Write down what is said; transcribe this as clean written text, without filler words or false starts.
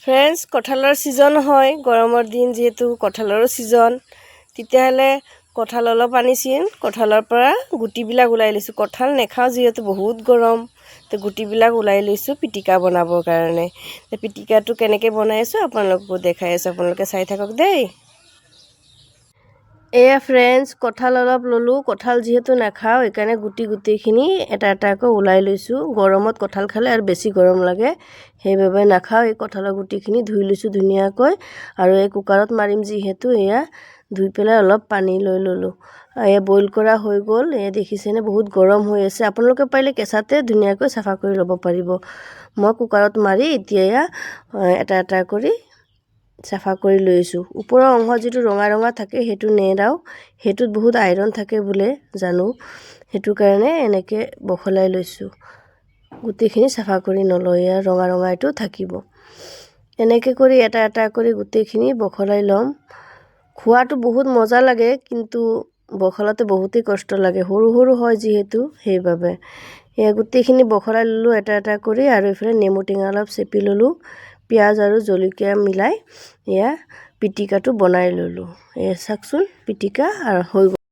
Friends, কঁঠালৰ season হয়, গৰমৰ দিন যিহেতু কঁঠালৰো ছিজন। তেতিয়াহ'লে কঁঠাল অলপ আনিছিল, কঁঠালৰ পৰা গুটিবিলাক ওলাই লৈছোঁ। কঁঠাল নেখাওঁ যিহেতু বহুত গৰম, তো গুটিবিলাক ওলাই লৈছোঁ পিটিকা বনাবৰ কাৰণে। পিটিকাটো কেনেকৈ বনাই আছোঁ আপোনালোককো দেখাই আছোঁ, আপোনালোকে চাই থাকক দেই। এয়া ফ্ৰেণ্ডছ, কঁঠাল অলপ ল'লোঁ। কঁঠাল যিহেতু নাখাওঁ সেইকাৰণে গোটেইখিনি এটা এটাকৈ ওলাই লৈছোঁ। গৰমত কঁঠাল খালে আৰু বেছি গৰম লাগে, সেইবাবে নাখাওঁ। এই কঁঠালৰ গুটিখিনি ধুই লৈছোঁ ধুনীয়াকৈ, আৰু এই কুকাৰত মাৰিম যিহেতু এয়া ধুই পেলাই অলপ পানী লৈ ল'লোঁ। এয়া বইল কৰা হৈ গ'ল। এয়া দেখিছেনে বহুত গৰম হৈ আছে। আপোনালোকে পাৰিলে কেঁচাতে ধুনীয়াকৈ চাফা কৰি ল'ব পাৰিব। মই কুকাৰত মাৰি এতিয়া এয়া এটা এটা কৰি চাফা কৰি লৈছোঁ। ওপৰৰ অংশ যিটো ৰঙা ৰঙা থাকে সেইটো নেৰাওঁ, সেইটোত বহুত আইৰণ থাকে বোলে জানো, সেইটো কাৰণে এনেকৈ বখলাই লৈছোঁ। গোটেইখিনি চাফা কৰি নলওঁ, এয়া ৰঙা ৰঙাটো থাকিব। এনেকৈ কৰি এটা এটা কৰি গোটেইখিনি বখলাই ল'ম। খোৱাটো বহুত মজা লাগে, কিন্তু বখলাতে বহুতেই কষ্ট লাগে, সৰু সৰু হয় যিহেতু সেইবাবে। এয়া গোটেইখিনি বখলাই ল'লোঁ এটা এটা কৰি, আৰু এইফালে নেমু টেঙা অলপ চেপি ল'লোঁ। পিঁয়াজ আৰু জলকীয়া মিলাই এয়া পিটিকাটো বনাই ল'লোঁ। এয়া চাওকচোন পিটিকা আৰু হৈ গ'ল।